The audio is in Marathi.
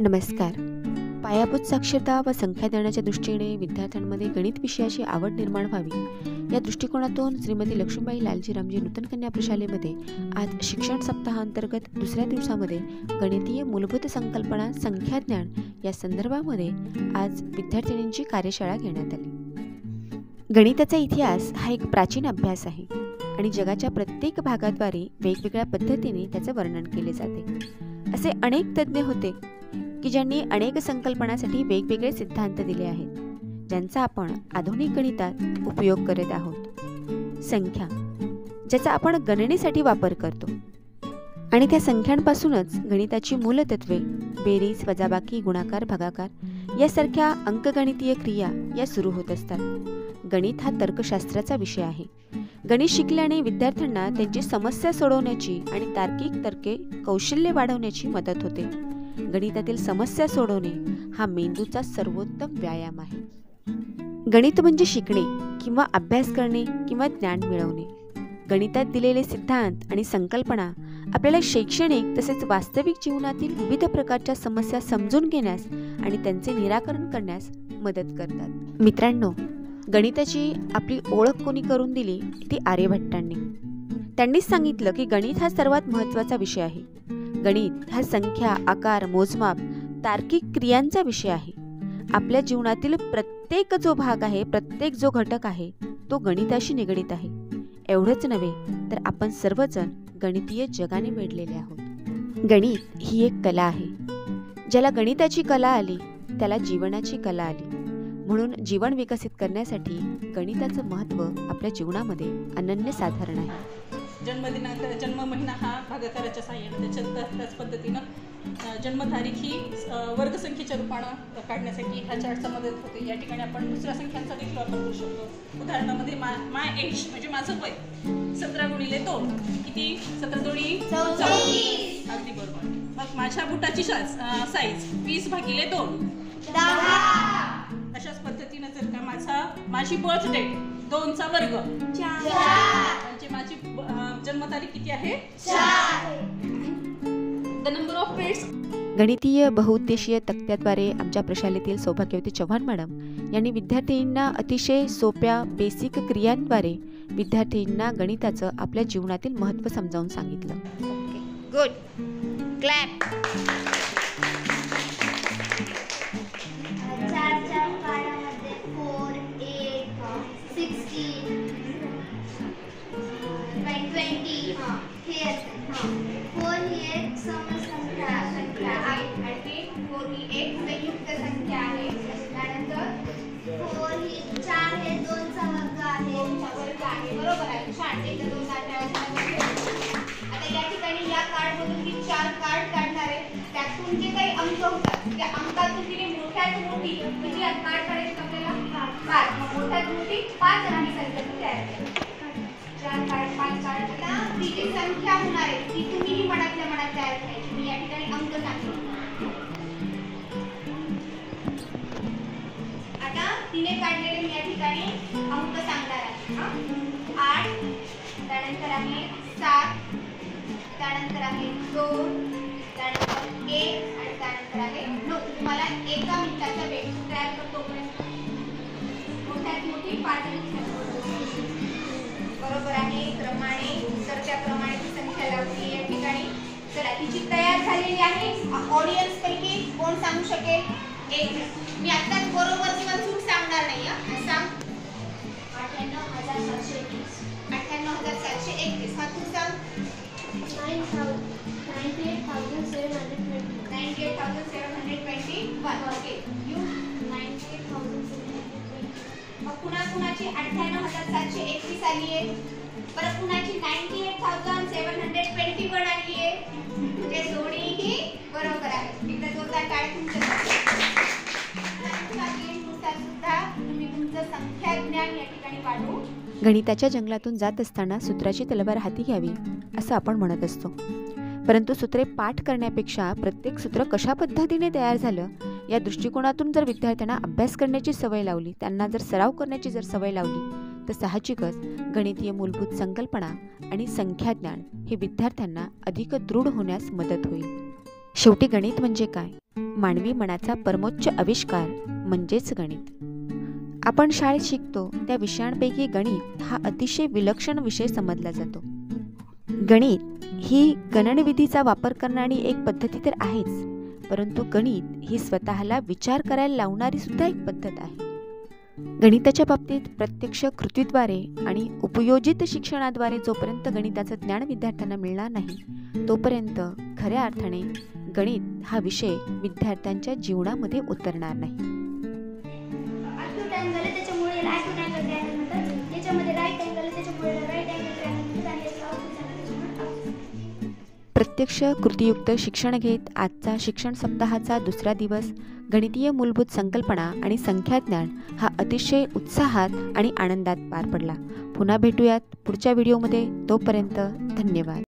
नमस्कार. पायाभूत साक्षरता व संख्याज्ञानाच्या दृष्टीने विद्यार्थ्यांमध्ये गणित विषयाची आवड निर्माण व्हावी या दृष्टिकोनातून श्रीमती लक्ष्मीबाई लालजीरामजी नूतन कन्या प्रशालेमध्ये आज शिक्षण सप्ताहांतर्गत दुसऱ्या दिवसामध्ये गणितीय मूलभूत संकल्पना संख्याज्ञान या संदर्भामध्ये आज विद्यार्थिनींची कार्यशाळा घेण्यात आली. गणिताचा इतिहास हा एक प्राचीन अभ्यास आहे आणि जगाच्या प्रत्येक भागाद्वारे वेगवेगळ्या पद्धतीने त्याचे वर्णन केले जाते. असे अनेक तज्ज्ञ होते की ज्यांनी अनेक संकल्पनांसाठी वेगवेगळे सिद्धांत दिले आहेत, ज्यांचा आपण आधुनिक गणितात उपयोग करत आहोत. संख्या ज्याचा आपण गणनेसाठी वापर करतो आणि त्या संख्यांपासूनच गणिताची मूलतत्वे बेरीज, वजाबाकी, गुणाकार, भागाकार यासारख्या अंकगणितीय क्रिया या सुरू होत असतात. गणित हा तर्कशास्त्राचा विषय आहे. गणित शिकल्याने विद्यार्थ्यांना त्यांची समस्या सोडवण्याची आणि तार्किक तर्के कौशल्य वाढवण्याची मदत होते. गणितातील समस्या सोडवणे हा मेंदूचा सर्वोत्तम व्यायाम आहे. गणित म्हणजे शिकणे किंवा अभ्यास करणे किंवा ज्ञान मिळवणे. गणितात दिलेले सिद्धांत आणि संकल्पना आपल्याला शैक्षणिक तसेच वास्तविक जीवनातील विविध प्रकारच्या समस्या समजून घेण्यास आणि त्यांचे निराकरण करण्यास मदत करतात. मित्रांनो, गणिताची आपली ओळख कोणी करून दिली ती आर्यभट्टांनी. त्यांनीच सांगितलं की गणित हा सर्वात महत्त्वाचा विषय आहे. गणित हा संख्या, आकार, मोजमाप, तार्किक क्रियांचा विषय आहे. आपल्या जीवनातील प्रत्येक जो भाग आहे, प्रत्येक जो घटक आहे तो गणिताशी निगडीत आहे. एवढंच नव्हे तर आपण सर्वजण गणितीय जगाने वेढलेले आहोत. गणित ही एक कला आहे. ज्याला गणिताची कला आली त्याला जीवनाची कला आली. म्हणून जीवन विकसित करण्यासाठी गणिताचं महत्त्व आपल्या जीवनामध्ये अनन्यसाधारण आहे. जन्मदिनांक, जन्म महिना हा भागाकाराच्या साहाय्याने त्याच पद्धतीनं जन्मतारीख ही वर्गसंख्येच्या रूपानं काढण्यासाठी ह्या चार्टचा मदत होते. या ठिकाणी आपण दुसऱ्या संख्यांचा देखील वापर करू शकतो. उदाहरणामध्ये माय एज म्हणजे माझं वय 17 × 2 किती? 17 दोणी 34. अगदी बरोबर. मग माझ्या बुटाची साईज 20/2 10. अशाच पद्धतीनं जर का माझी बर्थ डेट 2चा वर्ग 4 म्हणजे माझी जन्मतारीख किती आहे? 4. The number of pets. गणितीय बहुउद्देशीय तक्त्याद्वारे आमच्या प्रशालेतील सौभाग्यवती चव्हाण मॅडम यांनी विद्यार्थ्यांना अतिशय सोप्या बेसिक क्रियांद्वारे विद्यार्थ्यांना गणिताचं आपल्या जीवनातील महत्त्व समजावून सांगितलं. गुड. क्लॅप. आता या ठिकाणी या कार्डमधून ती 4 कार्ड काढणार आहे. त्यातून जे काही अंक होतात त्या अंकातून तिने मोठ्यात मोठी किती कार्ड काढायची आपल्याला? 5. मोठ्यात मोठी 5 जणांनी संख्या तयार केली. 4 कार्ड 5 कार्ड. आता ती जी संख्या होणार आहे ती तुम्हीही मनातल्या मनात तयार करायची. मी या ठिकाणी अंक सांगतो. आता तिने काढलेले मी या ठिकाणी अंक सांगणार आहे. 8, त्यानंतर आहे 7, त्यानंतर आहे 2, त्यानंतर 1 आणि त्यानंतर आहे 9. तुम्हाला एका मिनिटाचा वेळ तयार करतो. मोठ्यात मोठी 5 बरोबर आहे. क्रमाने तर त्याप्रमाणे ती संख्या लावली या ठिकाणी. चला, तिची तयार झालेली आहे. ऑडियन्स पैकी कोण सांगू शकेल? मी आत्ताच बरोबर किंवा चूक सांगणार नाही. सांग. 98,731. 98,731. हा तू सांग. 98,721. 98,721. ओके. यू 98,721. मग कुणाची 98,721 आली आहे? परत कुणाची 98,721 आली आहे? म्हणजे दोन्हीही बरोबर आहे. एकदा जोरदार टाळ्या तुमच्यासाठी. सुद्धा तुम्ही तुमचं संख्याज्ञान या ठिकाणी वाढवू. गणिताच्या जंगलातून जात असताना सूत्राची तलवार हाती घ्यावी असं आपण म्हणत असतो. परंतु सूत्रे पाठ करण्यापेक्षा प्रत्येक सूत्र कशा पद्धतीने तयार झालं या दृष्टिकोनातून जर विद्यार्थ्यांना अभ्यास करण्याची सवय लावली, त्यांना जर सराव करण्याची जर सवय लावली तर साहजिकच गणितीय मूलभूत संकल्पना आणि संख्याज्ञान हे विद्यार्थ्यांना अधिक दृढ होण्यास मदत होईल. शेवटी गणित म्हणजे काय? मानवी मनाचा परमोच्च आविष्कार म्हणजेच गणित. आपण शाळेत शिकतो त्या विषयांपैकी गणित हा अतिशय विलक्षण विषय समजला जातो. गणित ही गणनविधीचा वापर करणारी एक पद्धती तर आहेच, परंतु गणित ही स्वतःला विचार करायला लावणारी सुद्धा एक पद्धत आहे. गणिताच्या बाबतीत प्रत्यक्ष कृतीद्वारे आणि उपयोजित शिक्षणाद्वारे जोपर्यंत गणिताचं ज्ञान विद्यार्थ्यांना मिळणार नाही तोपर्यंत खऱ्या अर्थाने गणित हा विषय विद्यार्थ्यांच्या जीवनामध्ये उतरणार नाही. प्रत्यक्ष कृतीयुक्त शिक्षण घेत आजचा शिक्षण सप्ताहाचा दुसरा दिवस गणितीय मूलभूत संकल्पना आणि संख्याज्ञान हा अतिशय उत्साहात आणि आनंदात पार पडला. पुन्हा भेटूयात पुढच्या व्हिडिओमध्ये. तोपर्यंत धन्यवाद.